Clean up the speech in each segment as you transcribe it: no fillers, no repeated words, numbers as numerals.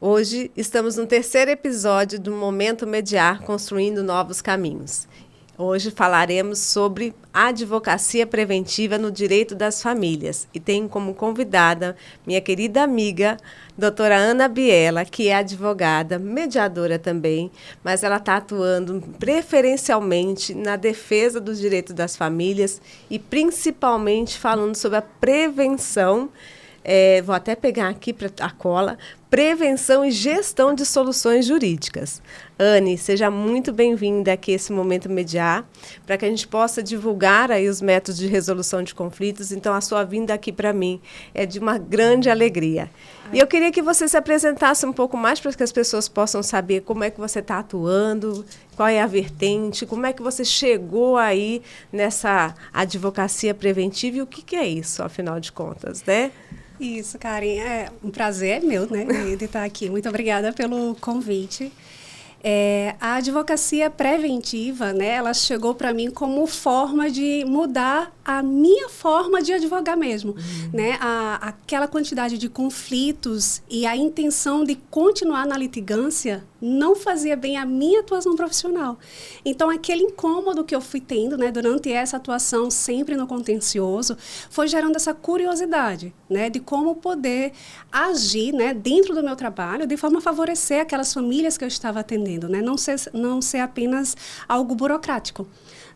Hoje estamos no terceiro episódio do Momento Mediar, Construindo Novos Caminhos. Hoje falaremos sobre advocacia preventiva no direito das famílias. E tenho como convidada minha querida amiga, doutora Ana Biela, que é advogada, mediadora também, mas ela está atuando preferencialmente na defesa dos direitos das famílias e principalmente falando sobre a prevenção. Vou até pegar aqui para a cola, prevenção e gestão de soluções jurídicas. Anne, seja muito bem-vinda aqui a esse Momento Mediar, para que a gente possa divulgar aí os métodos de resolução de conflitos. Então, a sua vinda aqui para mim é de uma grande alegria. E eu queria que você se apresentasse um pouco mais para que as pessoas possam saber como é que você está atuando, qual é a vertente, como é que você chegou aí nessa advocacia preventiva e o que é isso, afinal de contas, né? Isso, Karen, é um prazer meu, né, de estar aqui. Muito obrigada pelo convite. A advocacia preventiva, né, ela chegou para mim como forma de mudar a minha forma de advogar mesmo, né, aquela quantidade de conflitos e a intenção de continuar na litigância não fazia bem a minha atuação profissional. Então, aquele incômodo que eu fui tendo, né, durante essa atuação sempre no contencioso, foi gerando essa curiosidade, né, de como poder agir, né, dentro do meu trabalho, de forma a favorecer aquelas famílias que eu estava atendendo, né, não ser apenas algo burocrático.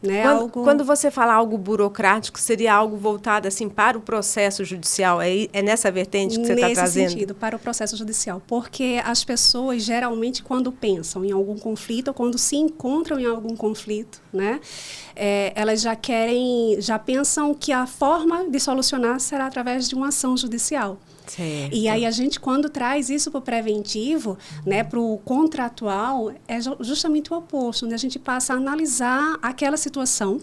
Né, quando você fala algo burocrático, seria algo voltado assim para o processo judicial? É nessa vertente que você está trazendo? Nesse sentido, para o processo judicial. Porque as pessoas, geralmente, quando pensam em algum conflito, ou quando se encontram em algum conflito, né, elas já pensam que a forma de solucionar será através de uma ação judicial. Certo. E aí a gente, quando traz isso para o preventivo, né, para o contratual, é justamente o oposto, né? A gente passa a analisar aquela situação,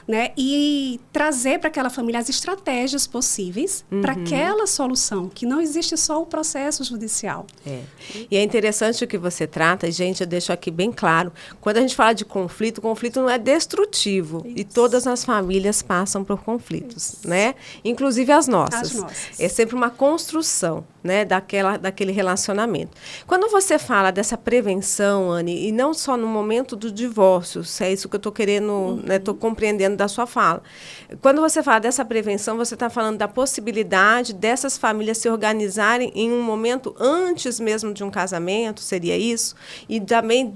né, e trazer para aquela família as estratégias possíveis para aquela solução, que não existe só o processo judicial. E é interessante o que você trata, e, gente, eu deixo aqui bem claro, quando a gente fala de conflito, o conflito não é destrutivo, isso. E todas as famílias passam por conflitos, isso. Né? Inclusive as nossas. É sempre uma construção, né, daquele relacionamento. Quando você fala dessa prevenção, Anne, e não só no momento do divórcio, se é isso que eu estou querendo, estou compreendendo da sua fala. Quando você fala dessa prevenção, você está falando da possibilidade dessas famílias se organizarem em um momento antes mesmo de um casamento, seria isso? E também,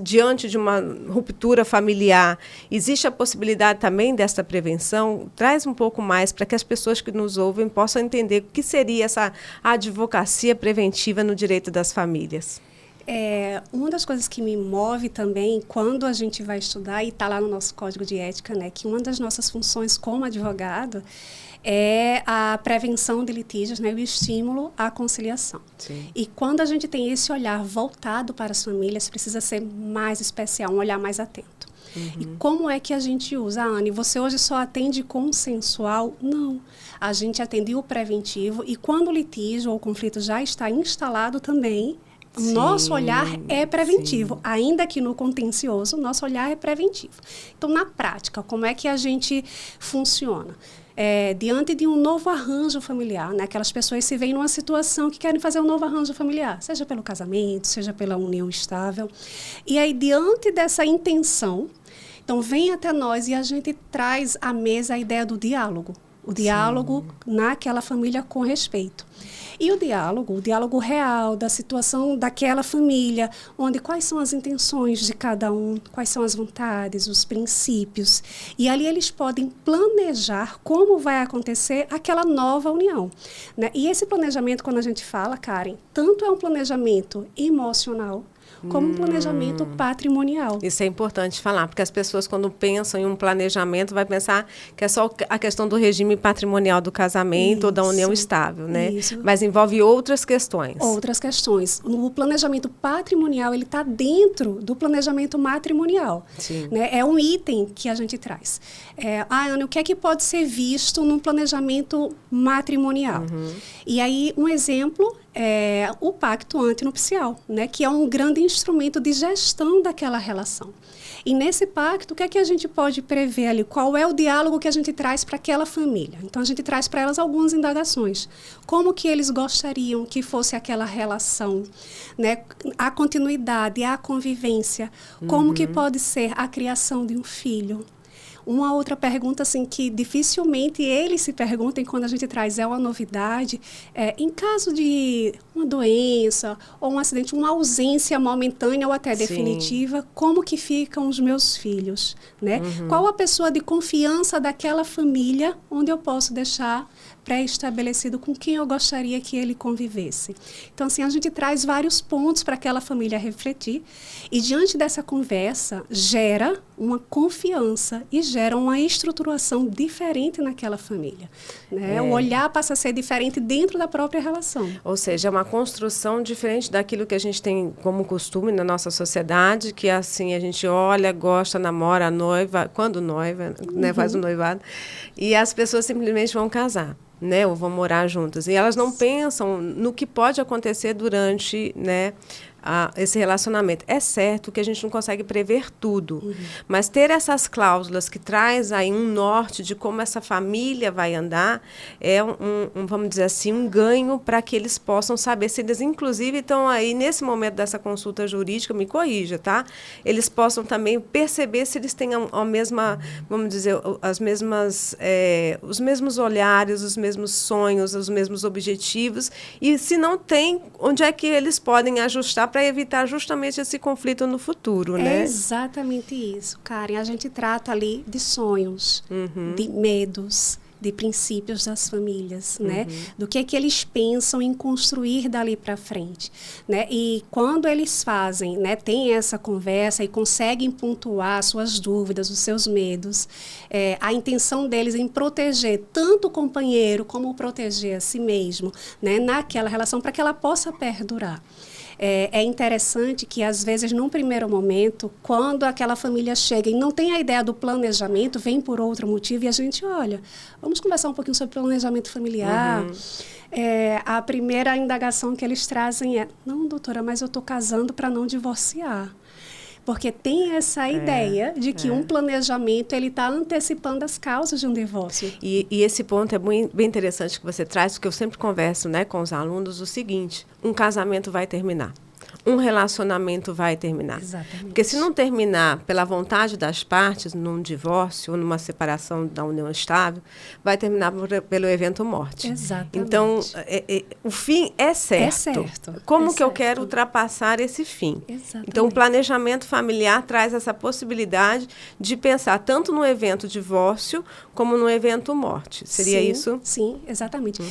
diante de uma ruptura familiar, existe a possibilidade também dessa prevenção? Traz um pouco mais para que as pessoas que nos ouvem possam entender o que seria essa advocacia preventiva no direito das famílias. Uma das coisas que me move também, quando a gente vai estudar, e está lá no nosso código de ética, né, que uma das nossas funções como advogado é a prevenção de litígios, né, o estímulo à conciliação. Sim. E quando a gente tem esse olhar voltado para as famílias, precisa ser mais especial, um olhar mais atento. E como é que a gente usa, Anne? Você hoje só atende consensual? Não. A gente atende o preventivo e quando o litígio ou o conflito já está instalado também, o nosso olhar é preventivo. Sim. Ainda que no contencioso, nosso olhar é preventivo. Então, na prática, como é que a gente funciona? Diante de um novo arranjo familiar, né? Aquelas pessoas se veem numa situação que querem fazer um novo arranjo familiar, seja pelo casamento, seja pela união estável. E aí, diante dessa intenção, então vem até nós e a gente traz à mesa a ideia do diálogo. O diálogo naquela família com respeito. E o diálogo real da situação daquela família, onde quais são as intenções de cada um, quais são as vontades, os princípios. E ali eles podem planejar como vai acontecer aquela nova união. Né? E esse planejamento, quando a gente fala, Karen, tanto é um planejamento emocional, como um planejamento patrimonial. Isso é importante falar, porque as pessoas, quando pensam em um planejamento, vai pensar que é só a questão do regime patrimonial do casamento ou da união estável, né? Isso. Mas envolve outras questões. Outras questões. O planejamento patrimonial, ele está dentro do planejamento matrimonial. Sim. Né? É um item que a gente traz. Ana, o que é que pode ser visto num planejamento matrimonial? E aí, um exemplo o pacto antinupcial, né, que é um grande instrumento de gestão daquela relação. E nesse pacto, o que é que a gente pode prever ali? Qual é o diálogo que a gente traz para aquela família? Então, a gente traz para elas algumas indagações. Como que eles gostariam que fosse aquela relação? Né? A continuidade, a convivência. Como que pode ser a criação de um filho? Uma outra pergunta assim, que dificilmente eles se perguntam quando a gente traz uma novidade, em caso de uma doença ou um acidente, uma ausência momentânea ou até definitiva, como que ficam os meus filhos? Né? Qual a pessoa de confiança daquela família onde eu posso deixar pré-estabelecido com quem eu gostaria que ele convivesse? Então, assim, a gente traz vários pontos para aquela família refletir e, diante dessa conversa, gera uma confiança e gera uma estruturação diferente naquela família. Né? O olhar passa a ser diferente dentro da própria relação. Ou seja, é uma construção diferente daquilo que a gente tem como costume na nossa sociedade, que assim, a gente olha, gosta, namora, noiva, quando noiva, né, faz o noivado, e as pessoas simplesmente vão casar. Né, ou vão morar juntas. E elas não pensam no que pode acontecer durante, né, esse relacionamento. É certo que a gente não consegue prever tudo, mas ter essas cláusulas que traz aí um norte de como essa família vai andar é vamos dizer assim, um ganho para que eles possam saber se eles, inclusive, estão aí nesse momento dessa consulta jurídica, me corrija, tá? Eles possam também perceber se eles têm a mesma, vamos dizer, as mesmas, os mesmos olhares, os mesmos sonhos, os mesmos objetivos, e se não tem, onde é que eles podem ajustar para evitar justamente esse conflito no futuro, né? É exatamente isso, Karen. A gente trata ali de sonhos, de medos, de princípios das famílias, né? Do que eles pensam em construir dali para frente, né? E quando eles fazem, né, tem essa conversa e conseguem pontuar suas dúvidas, os seus medos, a intenção deles em proteger tanto o companheiro como proteger a si mesmo, né, naquela relação, para que ela possa perdurar. É interessante que, às vezes, num primeiro momento, quando aquela família chega e não tem a ideia do planejamento, vem por outro motivo, e a gente, olha, vamos conversar um pouquinho sobre planejamento familiar. A primeira indagação que eles trazem é, não, doutora, mas eu estou casando para não divorciar. Porque tem essa ideia de que um planejamento ele está antecipando as causas de um divórcio. E esse ponto é bem interessante que você traz, porque eu sempre converso, né, com os alunos o seguinte: um casamento vai terminar. Um relacionamento vai terminar. Exatamente. Porque se não terminar pela vontade das partes, num divórcio ou numa separação da união estável, vai terminar pelo evento morte. Exatamente. Então, o fim é certo. É certo. Como que eu quero ultrapassar esse fim? Exatamente. Então, o planejamento familiar traz essa possibilidade de pensar tanto no evento divórcio como no evento morte. Seria isso? Sim, exatamente.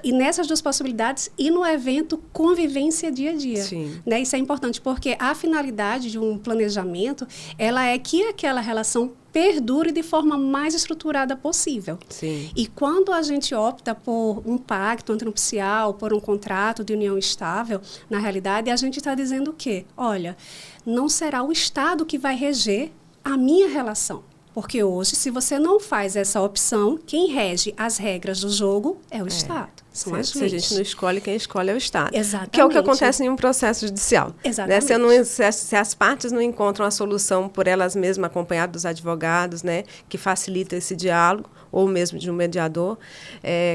E nessas duas possibilidades, e no evento convivência dia a dia. Sim. Né? Isso é importante, porque a finalidade de um planejamento, ela é que aquela relação perdure de forma mais estruturada possível. Sim. E quando a gente opta por um pacto antinupcial, por um contrato de união estável, na realidade, a gente está dizendo o quê? Olha, não será o Estado que vai reger a minha relação. Porque hoje, se você não faz essa opção, quem rege as regras do jogo é o Estado. São as leis. Se a gente não escolhe, quem escolhe é o Estado. Exatamente. Que é o que acontece em um processo judicial. Exatamente. Né? Se as partes não encontram a solução por elas mesmas, acompanhadas dos advogados, né, que facilita esse diálogo, ou mesmo de um mediador,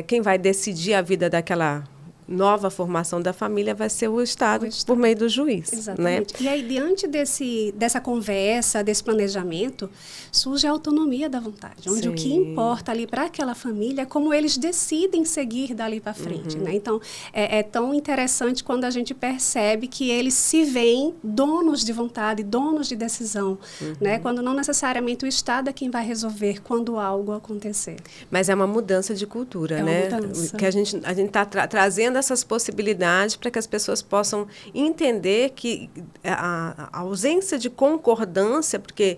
quem vai decidir a vida daquela nova formação da família vai ser o Estado por meio do juiz. Exatamente. Né? E aí, diante dessa conversa, desse planejamento, surge a autonomia da vontade, onde o que importa ali para aquela família é como eles decidem seguir dali para frente. Né? Então, é tão interessante quando a gente percebe que eles se veem donos de vontade, donos de decisão, né? Quando não necessariamente o Estado é quem vai resolver quando algo acontecer. Mas é uma mudança de cultura, né? Uma mudança. Que a gente está trazendo essas possibilidades para que as pessoas possam entender que a ausência de concordância, porque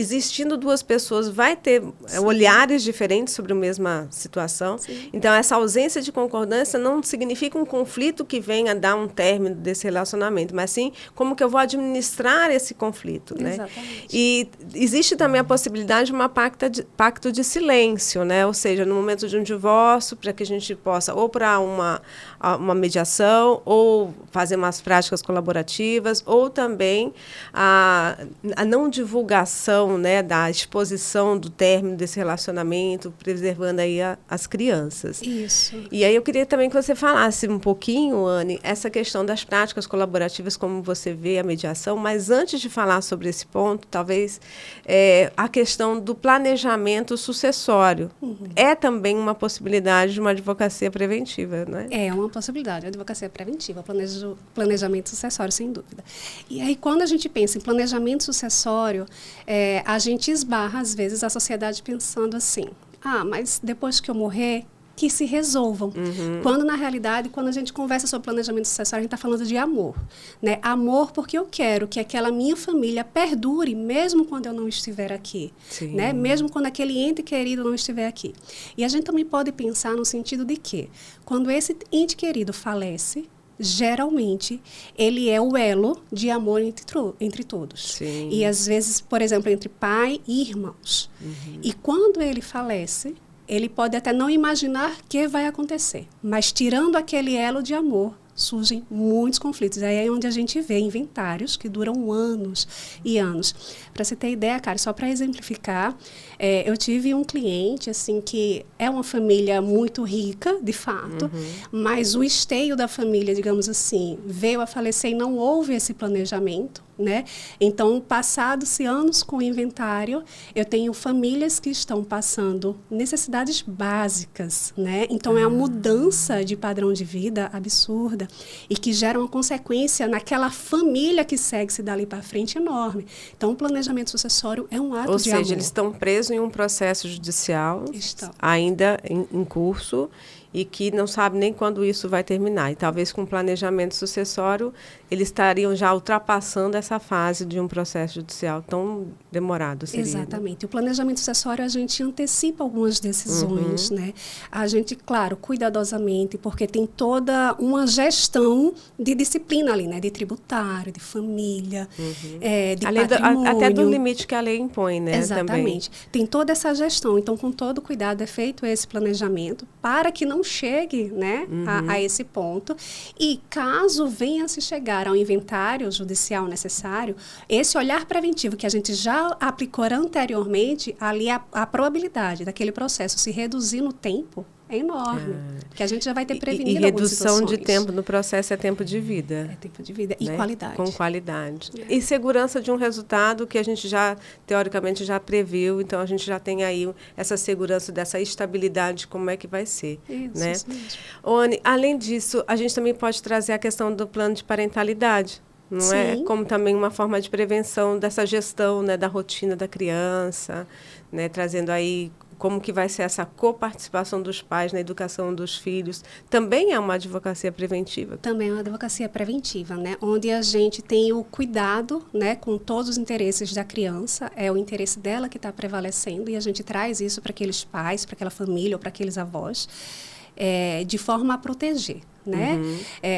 existindo duas pessoas, vai ter olhares diferentes sobre a mesma situação. Sim. Então, essa ausência de concordância não significa um conflito que venha a dar um término desse relacionamento, mas sim como que eu vou administrar esse conflito, né? Exatamente. E existe também a possibilidade de uma pacto de silêncio, né? Ou seja, no momento de um divórcio, para que a gente possa, ou para uma mediação, ou fazer umas práticas colaborativas, ou também a não divulgação, né, da exposição do término desse relacionamento, preservando aí as crianças. Isso. E aí eu queria também que você falasse um pouquinho, Anne, essa questão das práticas colaborativas, como você vê a mediação, mas antes de falar sobre esse ponto, talvez a questão do planejamento sucessório. É também uma possibilidade de uma advocacia preventiva, não é? É uma possibilidade, a advocacia preventiva, planejamento sucessório, sem dúvida. E aí, quando a gente pensa em planejamento sucessório, a gente esbarra, às vezes, a sociedade pensando assim, mas depois que eu morrer, que se resolvam. Quando, na realidade, quando a gente conversa sobre planejamento sucessório, a gente está falando de amor. Né? Amor porque eu quero que aquela minha família perdure, mesmo quando eu não estiver aqui. Né? Mesmo quando aquele ente querido não estiver aqui. E a gente também pode pensar no sentido de que, quando esse ente querido falece, geralmente, ele é o elo de amor entre todos. Sim. E, às vezes, por exemplo, entre pai e irmãos. E quando ele falece, ele pode até não imaginar o que vai acontecer, mas tirando aquele elo de amor, surgem muitos conflitos. Aí é onde a gente vê inventários que duram anos e anos. Para você ter ideia, cara, só para exemplificar, eu tive um cliente assim que é uma família muito rica, de fato, mas o esteio da família, digamos assim, veio a falecer e não houve esse planejamento. Né? Então, passados-se anos com o inventário, eu tenho famílias que estão passando necessidades básicas, né? Então, é uma mudança de padrão de vida absurda e que gera uma consequência naquela família que segue-se dali para frente enorme. Então, o planejamento sucessório é um ato de amor. Ou seja, eles estão presos em um processo judicial ainda em curso e que não sabe nem quando isso vai terminar. E talvez com o planejamento sucessório, eles estariam já ultrapassando essa fase de um processo judicial tão demorado. Seria, exatamente. Né? O planejamento sucessório, a gente antecipa algumas decisões, né? A gente, claro, cuidadosamente, porque tem toda uma gestão de disciplina ali, né? De tributário, de família, de patrimônio. Até do limite que a lei impõe, né? Exatamente. Também. Tem toda essa gestão. Então, com todo cuidado, é feito esse planejamento para que não chegue, né, a esse ponto. E caso venha a se chegar ao inventário judicial necessário, esse olhar preventivo que a gente já aplicou anteriormente, ali a probabilidade daquele processo se reduzir no tempo é enorme, que a gente já vai ter prevenido algumas situações. E redução de tempo no processo é tempo de vida. É tempo de vida. Né? E qualidade. Com qualidade. E segurança de um resultado que a gente já, teoricamente, já previu. Então, a gente já tem aí essa segurança dessa estabilidade de como é que vai ser. Isso, né? isso mesmo. Oni, além disso, a gente também pode trazer a questão do plano de parentalidade. Não Sim. é? Como também uma forma de prevenção dessa gestão, né, da rotina da criança, né, trazendo aí como que vai ser essa coparticipação dos pais na educação dos filhos. Também é uma advocacia preventiva? Também é uma advocacia preventiva, né? Onde a gente tem o cuidado, né, com todos os interesses da criança, é o interesse dela que está prevalecendo, e a gente traz isso para aqueles pais, para aquela família ou para aqueles avós, de forma a proteger. Né?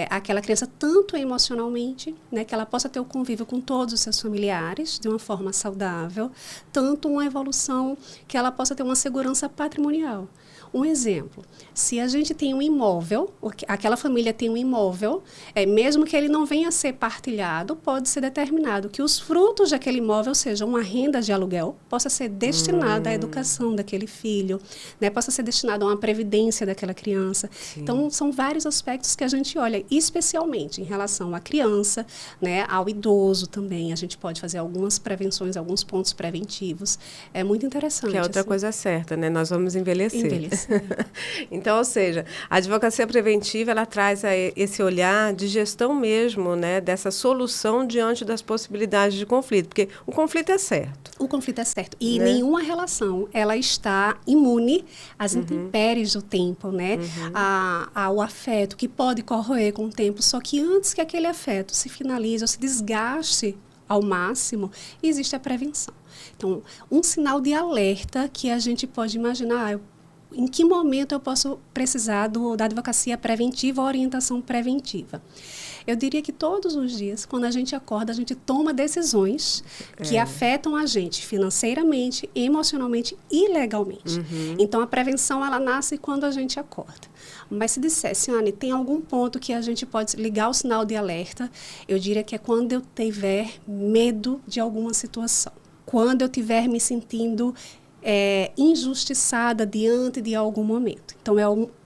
Aquela criança tanto emocionalmente, né, que ela possa ter o convívio com todos os seus familiares de uma forma saudável, tanto uma evolução que ela possa ter uma segurança patrimonial. Um exemplo, se a gente tem um imóvel, aquela família tem um imóvel, mesmo que ele não venha a ser partilhado, pode ser determinado que os frutos daquele imóvel sejam uma renda de aluguel, possa ser destinada à educação daquele filho, né, possa ser destinada a uma previdência daquela criança. Sim. Então, são vários aspectos que a gente olha, especialmente em relação à criança, né, ao idoso também. A gente pode fazer algumas prevenções, alguns pontos preventivos. É muito interessante. Que é outra coisa certa, né? Nós vamos envelhecer. Então, ou seja, a advocacia preventiva, ela traz esse olhar de gestão mesmo, né, dessa solução diante das possibilidades de conflito, porque o conflito é certo. O conflito é certo. E nenhuma relação, ela está imune às intempéries do tempo, né, ao afeto, que pode corroer com o tempo, só que antes que aquele afeto se finalize ou se desgaste ao máximo, existe a prevenção. Então, um sinal de alerta que a gente pode imaginar, em que momento eu posso precisar da advocacia preventiva ou orientação preventiva? Eu diria que todos os dias, quando a gente acorda, a gente toma decisões que afetam a gente financeiramente, emocionalmente e legalmente. Então, a prevenção, ela nasce quando a gente acorda. Mas se dissesse, Anne, tem algum ponto que a gente pode ligar o sinal de alerta, eu diria que é quando eu tiver medo de alguma situação. Quando eu estiver me sentindo injustiçada diante de algum momento. Então,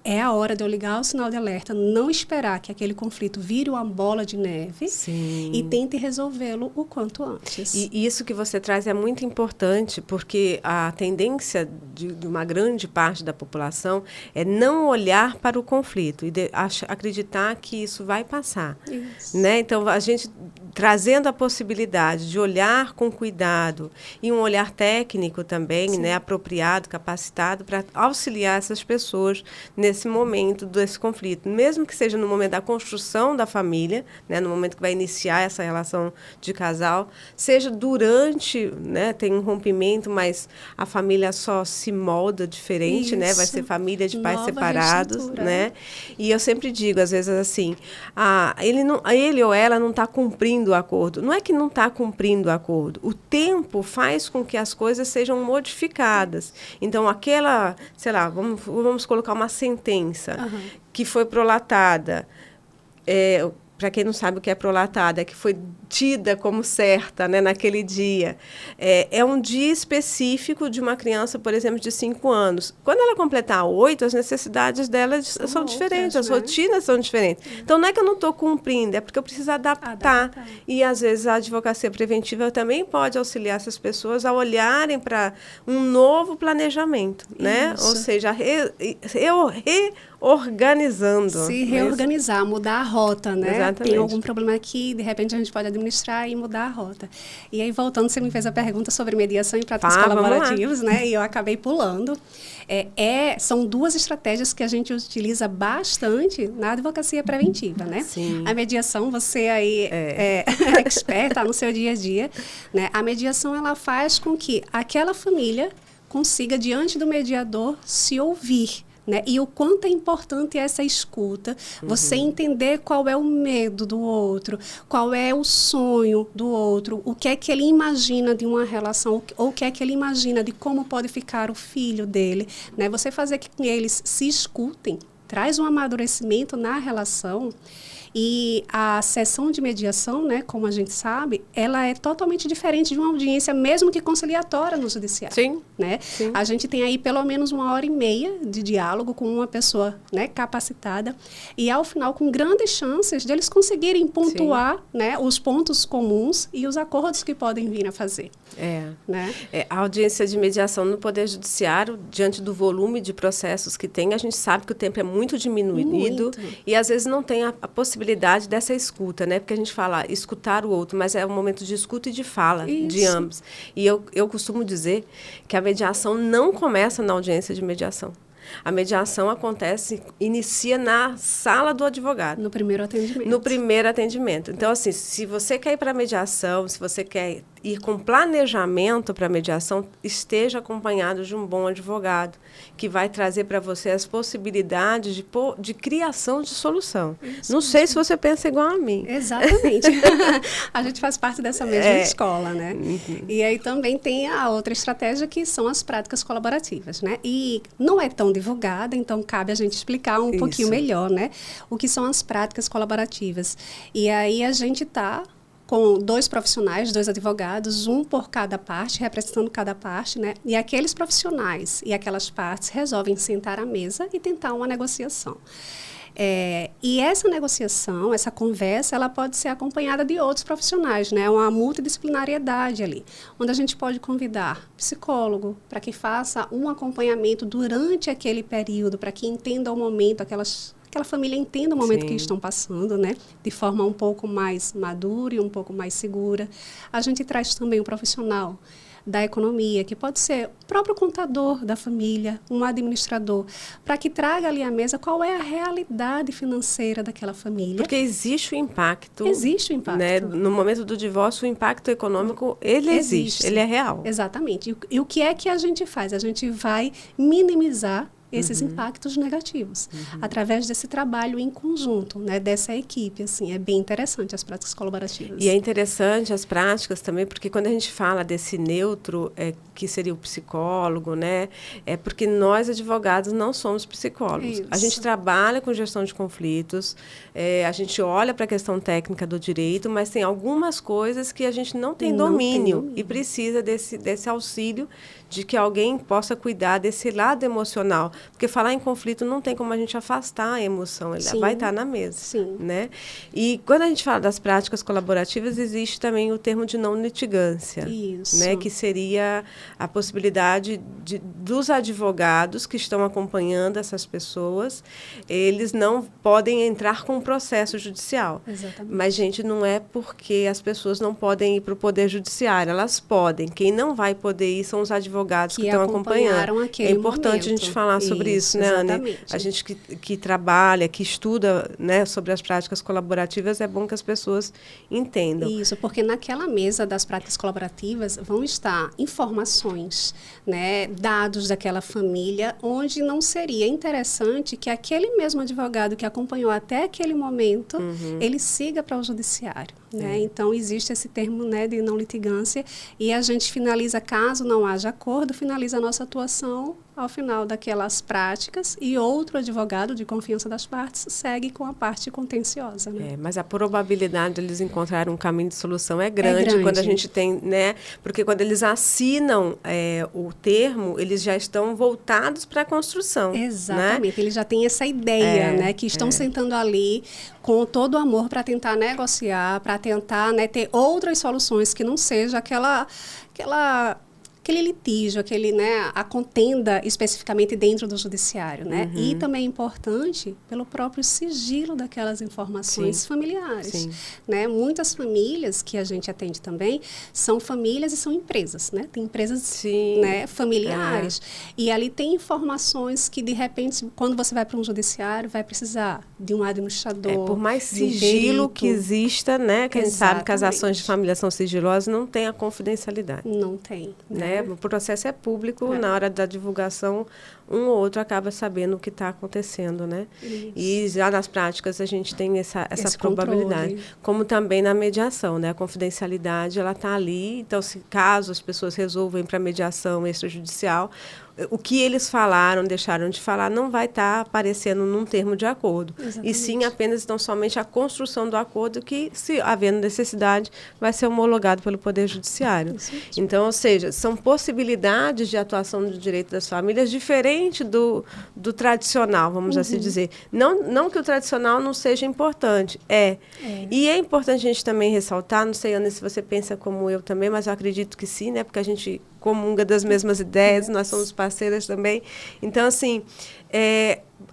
é a hora de eu ligar o sinal de alerta, não esperar que aquele conflito vire uma bola de neve. Sim. E tente resolvê-lo o quanto antes. E isso que você traz é muito importante, porque a tendência de uma grande parte da população é não olhar para o conflito e acreditar que isso vai passar. Isso. Né? Então, a gente trazendo a possibilidade de olhar com cuidado e um olhar técnico também, né, apropriado, capacitado, para auxiliar essas pessoas nesse momento desse conflito, mesmo que seja no momento da construção da família, né, no momento que vai iniciar essa relação de casal, seja durante, né, tem um rompimento, mas a família só se molda diferente, Isso. né, vai ser família de pais Nova separados, reestrutura. né, e eu sempre digo, às vezes assim, ele ou ela não está cumprindo o acordo. Não é que não está cumprindo o acordo, o tempo faz com que as coisas sejam modificadas. Então, sei lá, vamos colocar uma sentença que foi prolatada. Para quem não sabe o que é prolatada, que foi tida como certa, né, naquele dia. É um dia específico de uma criança, por exemplo, de 5 anos. Quando ela completar 8, as necessidades dela são diferentes, as rotinas são diferentes. Então, não é que eu não estou cumprindo, é porque eu preciso adaptar. E, às vezes, a advocacia preventiva também pode auxiliar essas pessoas a olharem para um novo planejamento, né? Ou seja, reorganizando. Se reorganizar, mudar a rota, né? Exatamente. Tem algum problema aqui, de repente a gente pode administrar e mudar a rota. E aí, voltando, você me fez a pergunta sobre mediação e práticas colaborativas, né? E eu acabei pulando. São 2 estratégias que a gente utiliza bastante na advocacia preventiva, né? Sim. A mediação, você aí é experta no seu dia a dia, né? A mediação, ela faz com que aquela família consiga, diante do mediador, se ouvir. Né? E o quanto é importante essa escuta, você entender qual é o medo do outro, qual é o sonho do outro, o que é que ele imagina de uma relação, ou o que é que ele imagina de como pode ficar o filho dele. Né? Você fazer que eles se escutem, traz um amadurecimento na relação. E a sessão de mediação, né, como a gente sabe, ela é totalmente diferente de uma audiência, mesmo que conciliatória no judiciário. Sim. Né? Sim. A gente tem aí pelo menos 1h30 de diálogo com uma pessoa, né, capacitada, e ao final com grandes chances de eles conseguirem pontuar, né, os pontos comuns e os acordos que podem vir a fazer. Né? A audiência de mediação no Poder Judiciário, diante do volume de processos que tem, a gente sabe que o tempo é muito diminuído e às vezes não tem a possibilidade dessa escuta, né? Porque a gente fala escutar o outro, mas é um momento de escuta e de fala de ambos. E eu costumo dizer que a mediação não começa na audiência de mediação. A mediação inicia na sala do advogado. No primeiro atendimento. No primeiro atendimento. Então, assim, se você quer ir para a mediação, se você quer ir com planejamento para a mediação, esteja acompanhado de um bom advogado, que vai trazer para você as possibilidades de criação de solução. Não sei se você pensa igual a mim. Exatamente. A gente faz parte dessa mesma escola, né? E aí também tem a outra estratégia, que são as práticas colaborativas, né? E não é tão divulgada, então cabe a gente explicar um pouquinho melhor, né? O que são as práticas colaborativas. E aí a gente está com 2 profissionais, 2 advogados, um por cada parte, representando cada parte, né? E aqueles profissionais e aquelas partes resolvem sentar à mesa e tentar uma negociação. E essa negociação, essa conversa, ela pode ser acompanhada de outros profissionais, né? Uma multidisciplinariedade ali, onde a gente pode convidar psicólogo para que faça um acompanhamento durante aquele período, para que entenda o momento, aquela família entenda o momento que estão passando, né? De forma um pouco mais madura e um pouco mais segura. A gente traz também um profissional da economia, que pode ser o próprio contador da família, um administrador, para que traga ali à mesa qual é a realidade financeira daquela família. Porque existe o impacto. Existe o impacto. Né? No momento do divórcio, o impacto econômico, ele existe, ele é real. Exatamente. E o que é que a gente faz? A gente vai minimizar esses impactos negativos, através desse trabalho em conjunto, né, dessa equipe, assim, é bem interessante as práticas colaborativas. E é interessante as práticas também, porque quando a gente fala desse neutro, que seria o psicólogo, né, é porque nós, advogados, não somos psicólogos. Isso. A gente trabalha com gestão de conflitos, a gente olha para a questão técnica do direito, mas tem algumas coisas que a gente não tem domínio e precisa desse auxílio de que alguém possa cuidar desse lado emocional. Porque falar em conflito não tem como a gente afastar a emoção, ela vai estar na mesa. Sim. Né? E quando a gente fala das práticas colaborativas, existe também o termo de não litigância. Isso. Né? Que seria a possibilidade dos advogados que estão acompanhando essas pessoas, eles não podem entrar com um processo judicial. Exatamente. Mas, gente, não é porque as pessoas não podem ir para o Poder Judiciário, elas podem. Quem não vai poder ir são os advogados que estão acompanhando. É importante a gente falar sobre isso, né, Anne? A gente que trabalha, que estuda, né, sobre as práticas colaborativas, é bom que as pessoas entendam. Isso, porque naquela mesa das práticas colaborativas vão estar informações, né, dados daquela família, onde não seria interessante que aquele mesmo advogado que acompanhou até aquele momento, ele siga para o judiciário. Né? Então, existe esse termo, né, de não litigância, e a gente finaliza, caso não haja acordo, finaliza a nossa atuação ao final daquelas práticas, e outro advogado de confiança das partes segue com a parte contenciosa. Né? Mas a probabilidade de eles encontrarem um caminho de solução é grande quando a gente tem, né? Porque quando eles assinam o termo, eles já estão voltados para a construção. Exatamente, né? eles já têm essa ideia, né? Que estão sentando ali com todo o amor para tentar negociar, para tentar, né, ter outras soluções que não seja aquele litígio, né, a contenda especificamente dentro do judiciário, né? E também é importante pelo próprio sigilo daquelas informações familiares, né? Muitas famílias que a gente atende também são famílias e são empresas, né? Tem empresas, né, familiares, e ali tem informações que de repente, quando você vai para um judiciário, vai precisar de um administrador, por mais sigilo que exista, né? Que a gente sabe que as ações de família são sigilosas, não tem a confidencialidade. Não tem, né? O processo é público, na hora da divulgação, um ou outro acaba sabendo o que está acontecendo, né? Isso. E já nas práticas a gente tem essa probabilidade. Controle. Como também na mediação, né? A confidencialidade, ela está ali, então, caso as pessoas resolvam ir para a mediação extrajudicial, o que eles falaram, deixaram de falar, não vai estar aparecendo num termo de acordo. Exatamente. E sim apenas, então, somente a construção do acordo que, se havendo necessidade, vai ser homologado pelo Poder Judiciário. Então, ou seja, são possibilidades de atuação do direito das famílias diferente do tradicional, vamos assim dizer. Não que o tradicional não seja importante, E é importante a gente também ressaltar, não sei, Ana, se você pensa como eu também, mas eu acredito que sim, né? Porque a gente comunga das mesmas ideias, nós somos parceiras também. Então, assim,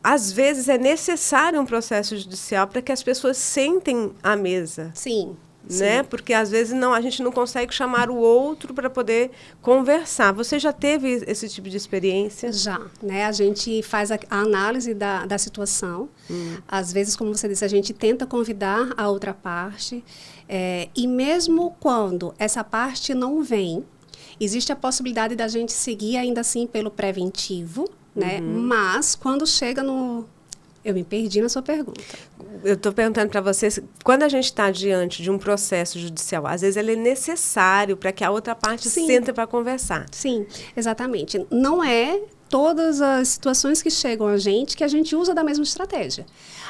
às vezes é necessário um processo judicial para que as pessoas sentem à mesa. Sim. Né? Porque, às vezes, a gente não consegue chamar o outro para poder conversar. Você já teve esse tipo de experiência? Já. Né? A gente faz a análise da situação. Às vezes, como você disse, a gente tenta convidar a outra parte. E mesmo quando essa parte não vem, existe a possibilidade da gente seguir ainda assim pelo preventivo, né? Mas quando chega no... Eu me perdi na sua pergunta. Eu estou perguntando para vocês, quando a gente está diante de um processo judicial, às vezes ele é necessário para que a outra parte sente para conversar. Sim, exatamente. Não é todas as situações que chegam a gente usa da mesma estratégia.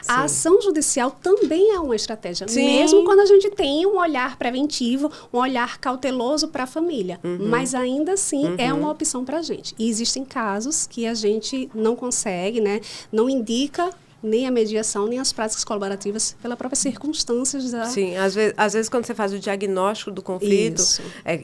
A ação judicial também é uma estratégia, mesmo quando a gente tem um olhar preventivo, um olhar cauteloso para a família. Mas ainda assim é uma opção para a gente. E existem casos que a gente não consegue, né, não indica nem a mediação, nem as práticas colaborativas, pelas próprias circunstâncias da... Sim, às vezes quando você faz o diagnóstico do conflito,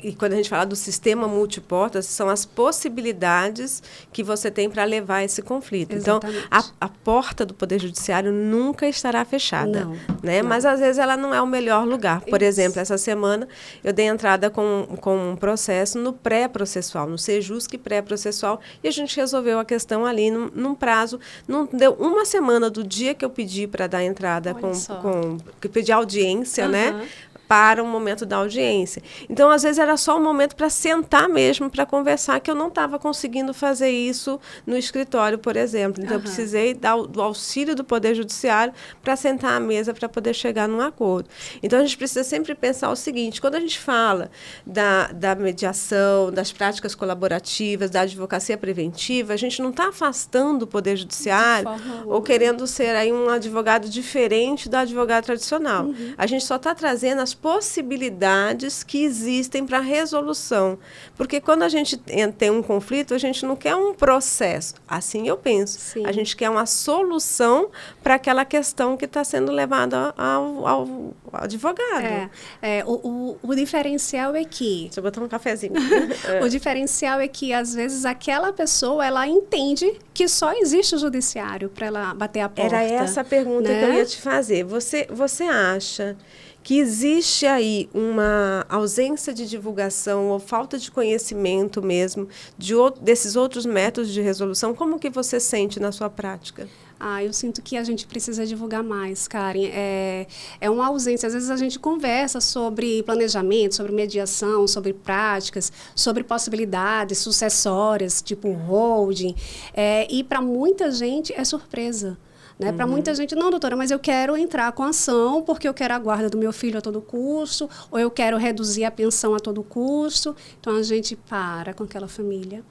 e quando a gente fala do sistema multiportas, são as possibilidades que você tem para levar esse conflito. Exatamente. Então, a porta do Poder Judiciário nunca estará fechada. Não, né? não. Mas, às vezes, ela não é o melhor lugar. Por exemplo, essa semana, eu dei entrada com um processo no pré-processual, no Sejusc pré-processual, e a gente resolveu a questão ali num prazo, não deu uma semana do dia que eu pedi para dar entrada, que pedi audiência, né? Para o momento da audiência. Então, às vezes, era só um momento para sentar mesmo, para conversar, que eu não estava conseguindo fazer isso no escritório, por exemplo. Então, eu precisei do auxílio do Poder Judiciário para sentar à mesa para poder chegar num acordo. Então, a gente precisa sempre pensar o seguinte, quando a gente fala da mediação, das práticas colaborativas, da advocacia preventiva, a gente não está afastando o Poder Judiciário ou querendo ser aí um advogado diferente do advogado tradicional. A gente só está trazendo as possibilidades que existem para resolução. Porque quando a gente tem um conflito, a gente não quer um processo. Assim eu penso. Sim. A gente quer uma solução para aquela questão que está sendo levada ao advogado. O diferencial é que... Deixa eu botar um cafezinho. O diferencial é que, às vezes, aquela pessoa, ela entende que só existe o judiciário para ela bater a porta. Era essa a pergunta, né, que eu ia te fazer. Você acha que existe aí uma ausência de divulgação ou falta de conhecimento mesmo desses outros métodos de resolução? Como que você sente na sua prática? Eu sinto que a gente precisa divulgar mais, Karen. É uma ausência. Às vezes a gente conversa sobre planejamento, sobre mediação, sobre práticas, sobre possibilidades sucessórias, tipo holding. E para muita gente é surpresa. Né? Para muita gente, não, doutora, mas eu quero entrar com ação porque eu quero a guarda do meu filho a todo custo, ou eu quero reduzir a pensão a todo custo. Então, a gente para com aquela família.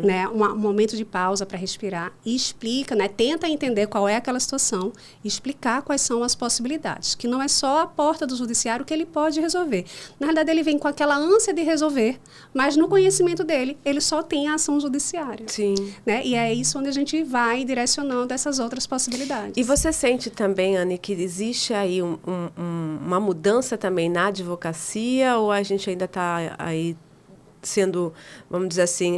Né? Um momento de pausa para respirar e explica, né? Tenta entender qual é aquela situação e explicar quais são as possibilidades, que não é só a porta do judiciário que ele pode resolver. Na verdade, ele vem com aquela ânsia de resolver, mas no conhecimento dele, ele só tem a ação judiciária. Sim. Né? E é isso onde a gente vai direcionando essas outras possibilidades. E você sente também, Anne, que existe aí uma mudança também na advocacia, ou a gente ainda está aí sendo, vamos dizer assim,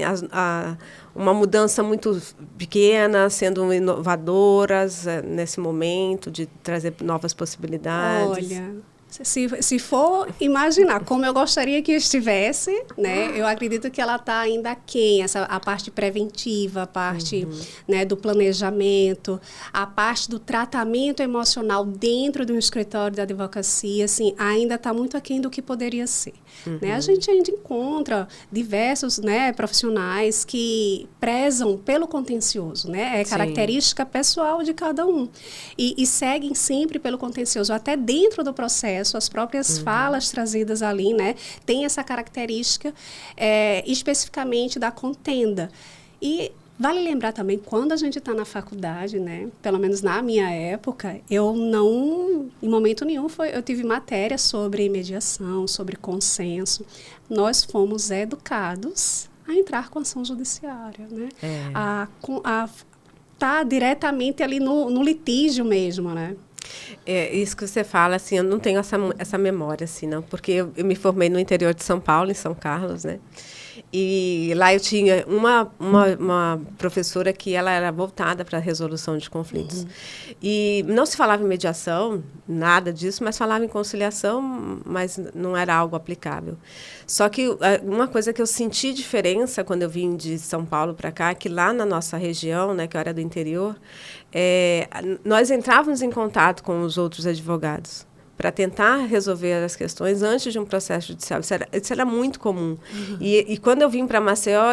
uma mudança muito pequena, sendo inovadoras nesse momento de trazer novas possibilidades? Olha, se for imaginar como eu gostaria que estivesse, né, eu acredito que ela está ainda aquém, a parte preventiva, a parte né, do planejamento, a parte do tratamento emocional dentro de um escritório de advocacia, assim, ainda está muito aquém do que poderia ser. Né? A gente ainda encontra diversos, né, profissionais que prezam pelo contencioso, né? É característica pessoal de cada um. E seguem sempre pelo contencioso, até dentro do processo, as próprias falas trazidas ali, né, tem essa característica especificamente da contenda. E vale lembrar também, quando a gente está na faculdade, né, pelo menos na minha época, eu não, em momento nenhum, eu tive matéria sobre mediação, sobre consenso. Nós fomos educados a entrar com ação judiciária, né? A estar diretamente ali no litígio mesmo, né? Isso que você fala, assim, eu não tenho essa memória, assim, não, porque eu me formei no interior de São Paulo, em São Carlos, né? E lá eu tinha uma professora que ela era voltada para a resolução de conflitos. E não se falava em mediação, nada disso, mas falava em conciliação, mas não era algo aplicável. Só que uma coisa que eu senti diferença quando eu vim de São Paulo para cá, que lá na nossa região, né, que eu era do interior, nós entrávamos em contato com os outros advogados para tentar resolver as questões antes de um processo judicial. Isso era muito comum. E quando eu vim para Maceió,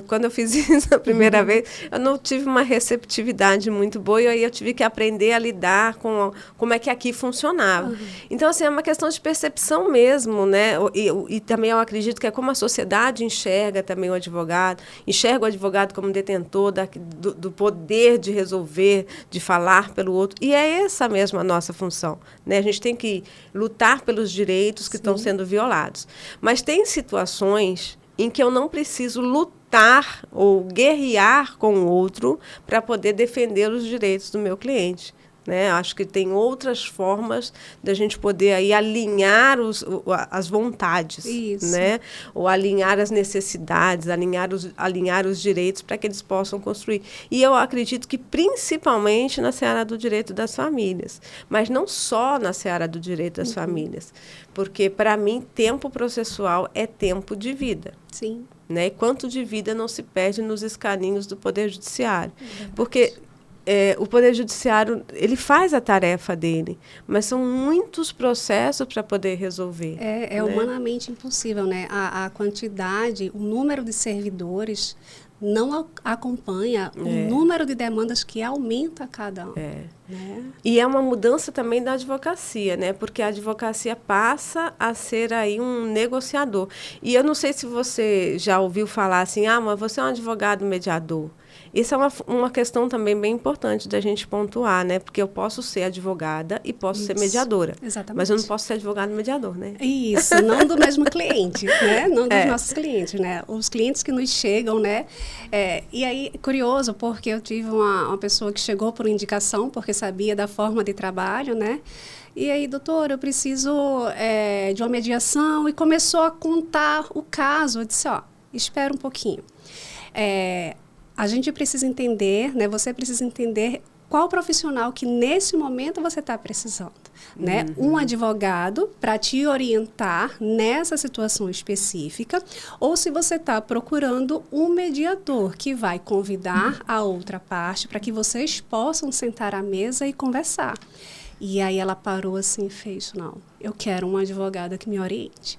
quando eu fiz isso a primeira vez, eu não tive uma receptividade muito boa, e aí eu tive que aprender a lidar com como é que aqui funcionava. Então, assim, é uma questão de percepção mesmo, né? E também eu acredito que é como a sociedade enxerga também o advogado, enxerga o advogado como detentor do poder de resolver, de falar pelo outro. E é essa mesmo a nossa função, né? A gente tem que lutar pelos direitos que estão sendo violados. Mas tem situações em que eu não preciso lutar ou guerrear com o outro para poder defender os direitos do meu cliente. Né? Acho que tem outras formas da gente poder aí alinhar as vontades, né? Ou alinhar as necessidades, alinhar os direitos para que eles possam construir. E eu acredito que principalmente na seara do direito das famílias, mas não só na seara do direito das famílias, porque, para mim, tempo processual é tempo de vida. Sim. Né? E quanto de vida não se perde nos escaninhos do Poder Judiciário. Porque o Poder Judiciário, ele faz a tarefa dele, mas são muitos processos para poder resolver. É humanamente impossível, né? A quantidade, o número de servidores não acompanha o número de demandas que aumenta a cada ano. Né? E é uma mudança também da advocacia, né? Porque a advocacia passa a ser aí um negociador. E eu não sei se você já ouviu falar assim, mas você é um advogado mediador. Isso é uma questão também bem importante da gente pontuar, né? Porque eu posso ser advogada e posso ser mediadora. Exatamente. Mas eu não posso ser advogado mediador, né? Isso, não do mesmo cliente, né? Não dos nossos clientes, né? Os clientes que nos chegam, né? E aí, curioso, porque eu tive uma pessoa que chegou por indicação, porque sabia da forma de trabalho, né? E aí, doutor, eu preciso de uma mediação, e começou a contar o caso. Eu disse, espera um pouquinho. A gente precisa entender, né? Você precisa entender qual profissional que nesse momento você está precisando, né? Um advogado para te orientar nessa situação específica, ou se você está procurando um mediador que vai convidar a outra parte para que vocês possam sentar à mesa e conversar. E aí ela parou assim e fez, não, eu quero uma advogada que me oriente.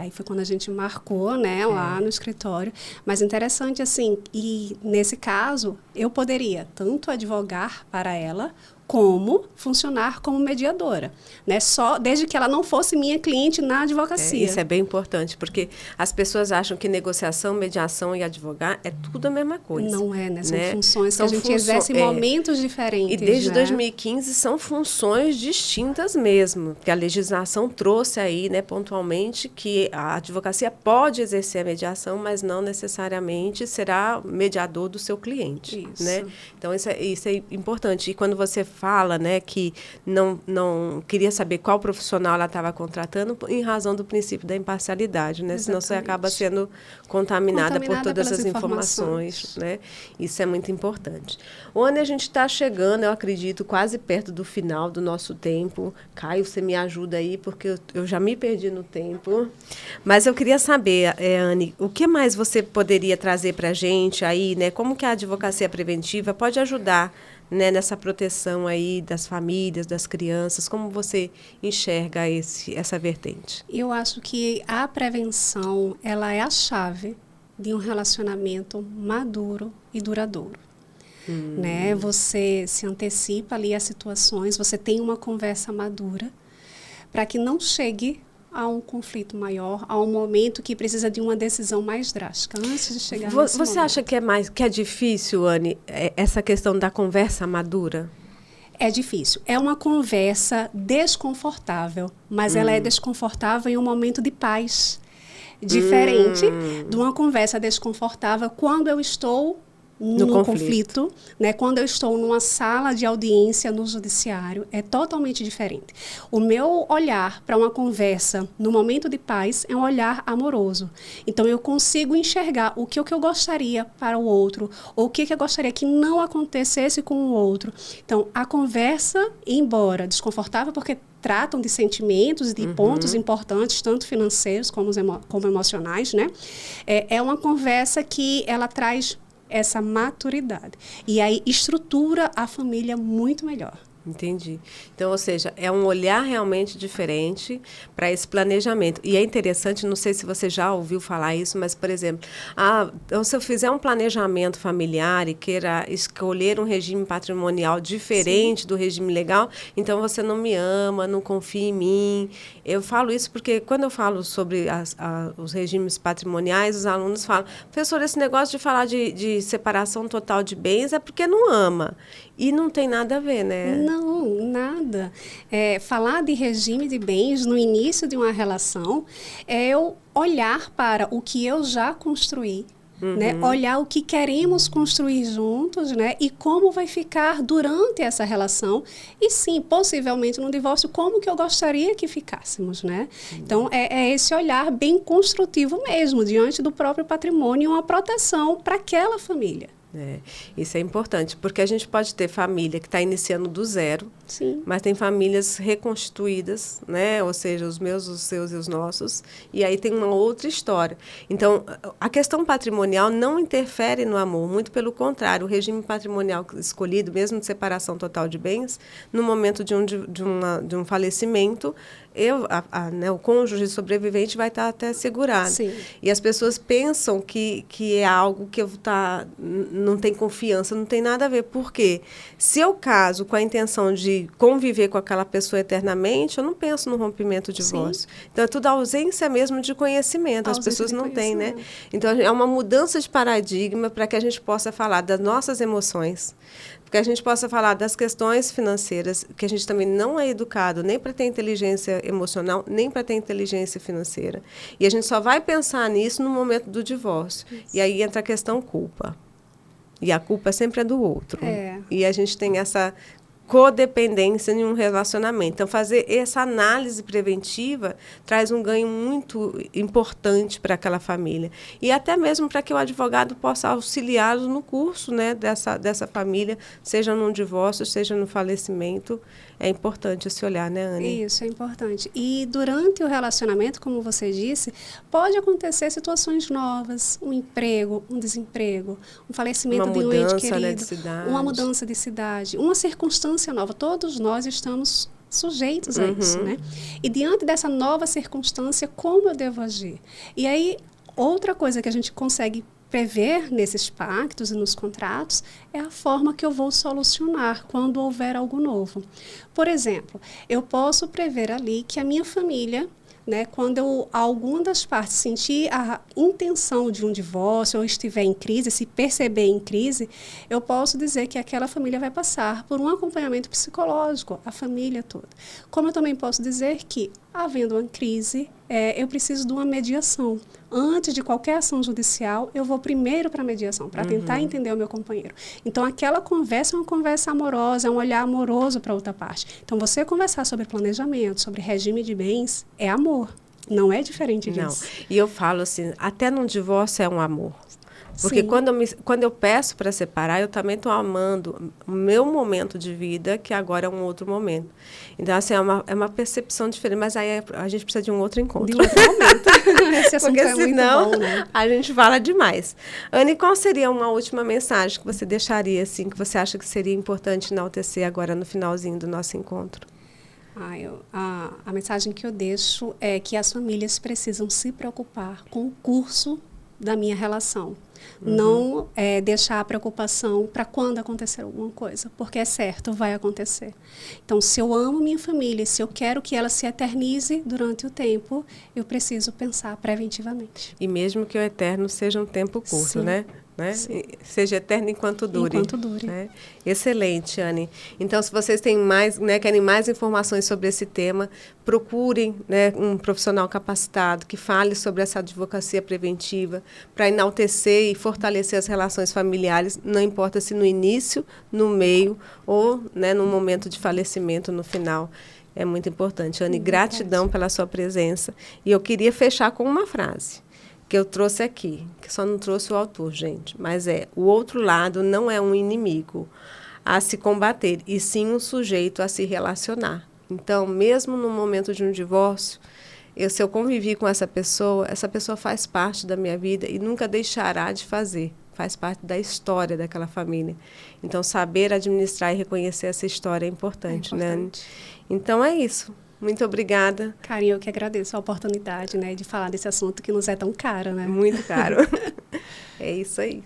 Aí foi quando a gente marcou, né, lá no escritório. Mas interessante, assim, e nesse caso, eu poderia tanto advogar para ela, como funcionar como mediadora, né? Só desde que ela não fosse minha cliente na advocacia. Isso é bem importante, porque as pessoas acham que negociação, mediação e advogar é tudo a mesma coisa. Não é, né? São funções que a gente exerce em momentos diferentes. E desde 2015 são funções distintas mesmo, que a legislação trouxe aí, né, pontualmente, que a advocacia pode exercer a mediação, mas não necessariamente será mediador do seu cliente. Isso. Né? Então, isso é importante. E quando você fala, né, que não queria saber qual profissional ela estava contratando em razão do princípio da imparcialidade, né? Senão você acaba sendo contaminada por todas as informações, né? Isso é muito importante. Onde a gente está chegando, eu acredito, quase perto do final do nosso tempo. Caio, você me ajuda aí, porque eu já me perdi no tempo. Mas eu queria saber, Anne, o que mais você poderia trazer para a gente aí, né? Como que a advocacia preventiva pode ajudar, né, nessa proteção aí das famílias, das crianças? Como você enxerga essa vertente? Eu acho que a prevenção, ela é a chave de um relacionamento maduro e duradouro. Né? Você se antecipa ali às situações, você tem uma conversa madura para que não chegue a um conflito maior, a um momento que precisa de uma decisão mais drástica, antes de chegar nesse momento. Você acha que é difícil, Anne, essa questão da conversa madura? É difícil. É uma conversa desconfortável, mas ela é desconfortável em um momento de paz. Diferente de uma conversa desconfortável quando eu estou no conflito, né? Quando eu estou numa sala de audiência no judiciário, é totalmente diferente. O meu olhar para uma conversa no momento de paz é um olhar amoroso. Então, eu consigo enxergar o que eu gostaria para o outro, ou o que eu gostaria que não acontecesse com o outro. Então, a conversa, embora desconfortável, porque tratam de sentimentos e de pontos importantes, tanto financeiros como emocionais, né? É uma conversa que ela traz essa maturidade. E aí estrutura a família muito melhor. Entendi. Então, ou seja, é um olhar realmente diferente para esse planejamento. E é interessante, não sei se você já ouviu falar isso, mas, por exemplo, então, se eu fizer um planejamento familiar e queira escolher um regime patrimonial diferente do regime legal, então você não me ama, não confia em mim. Eu falo isso porque quando eu falo sobre os regimes patrimoniais, os alunos falam, professor, esse negócio de falar de separação total de bens é porque não ama. E não tem nada a ver, né? Não, nada. Falar de regime de bens no início de uma relação é eu olhar para o que eu já construí, né? Olhar o que queremos construir juntos, né? E como vai ficar durante essa relação. E sim, possivelmente no divórcio, como que eu gostaria que ficássemos, né? Então, é esse olhar bem construtivo mesmo, diante do próprio patrimônio, uma proteção para aquela família. Isso é importante, porque a gente pode ter família que está iniciando do zero, sim, mas tem famílias reconstituídas, né? Ou seja, os meus, os seus e os nossos, e aí tem uma outra história. Então, a questão patrimonial não interfere no amor, muito pelo contrário, o regime patrimonial escolhido, mesmo de separação total de bens, no momento de um falecimento, o cônjuge sobrevivente vai estar até segurado. Sim. E as pessoas pensam que é algo que não tem confiança, não tem nada a ver. Por quê? Se eu caso com a intenção de conviver com aquela pessoa eternamente, eu não penso no rompimento, divórcio. Sim. Então, é tudo ausência mesmo de conhecimento. As pessoas não têm, né? Então, é uma mudança de paradigma para que a gente possa falar das nossas emoções, que a gente possa falar das questões financeiras, que a gente também não é educado nem para ter inteligência emocional, nem para ter inteligência financeira. E a gente só vai pensar nisso no momento do divórcio. Isso. E aí entra a questão culpa. E a culpa sempre é do outro. E a gente tem essa codependência em um relacionamento. Então, fazer essa análise preventiva traz um ganho muito importante para aquela família. E até mesmo para que o advogado possa auxiliá-los no curso, né, dessa família, seja num divórcio, seja no falecimento. É importante esse olhar, né, Anne? Isso, é importante. E durante o relacionamento, como você disse, pode acontecer situações novas, um emprego, um desemprego, um falecimento de um ente querido, né, de cidade. Uma mudança de cidade, uma circunstância nova. Todos nós estamos sujeitos a isso, né? E diante dessa nova circunstância, como eu devo agir? E aí, outra coisa que a gente consegue prever nesses pactos e nos contratos é a forma que eu vou solucionar quando houver algo novo. Por exemplo, eu posso prever ali que a minha família, né, quando alguma das partes sentir a intenção de um divórcio ou estiver em crise, se perceber em crise, eu posso dizer que aquela família vai passar por um acompanhamento psicológico, a família toda. Como eu também posso dizer que, havendo uma crise, eu preciso de uma mediação. Antes de qualquer ação judicial, eu vou primeiro para a mediação, para tentar entender o meu companheiro. Então, aquela conversa é uma conversa amorosa, é um olhar amoroso para a outra parte. Então, você conversar sobre planejamento, sobre regime de bens, é amor. Não é diferente disso. Não. E eu falo assim, até num divórcio é um amor. Porque quando eu peço para separar, eu também estou amando o meu momento de vida, que agora é um outro momento. Então, assim, é uma percepção diferente, mas aí a gente precisa de um outro encontro. De outro momento. Esse assunto porque senão, muito bom, né? A gente fala demais. Anne, qual seria uma última mensagem que você deixaria, assim, que você acha que seria importante enaltecer agora no finalzinho do nosso encontro? A mensagem que eu deixo é que as famílias precisam se preocupar com o curso da minha relação. Não deixar a preocupação para quando acontecer alguma coisa, porque é certo, vai acontecer. Então, se eu amo minha família, se eu quero que ela se eternize durante o tempo, eu preciso pensar preventivamente. E mesmo que o eterno seja um tempo curto, Sim. né? Seja eterno enquanto dure. Enquanto dure. Né? Excelente, Anne. Então, se vocês têm querem mais informações sobre esse tema, procurem, né, um profissional capacitado que fale sobre essa advocacia preventiva para enaltecer e fortalecer as relações familiares, não importa se no início, no meio ou, né, no momento de falecimento, no final. É muito importante. Anne, gratidão pela sua presença. E eu queria fechar com uma frase que eu trouxe aqui, que só não trouxe o autor, gente, mas o outro lado não é um inimigo a se combater, e sim um sujeito a se relacionar. Então, mesmo no momento de um divórcio, se eu convivi com essa pessoa faz parte da minha vida e nunca deixará de fazer, faz parte da história daquela família. Então, saber administrar e reconhecer essa história é importante, né? Então, é isso. Muito obrigada. Karen, eu que agradeço a oportunidade, né, de falar desse assunto que nos é tão caro, né? Muito caro. É isso aí.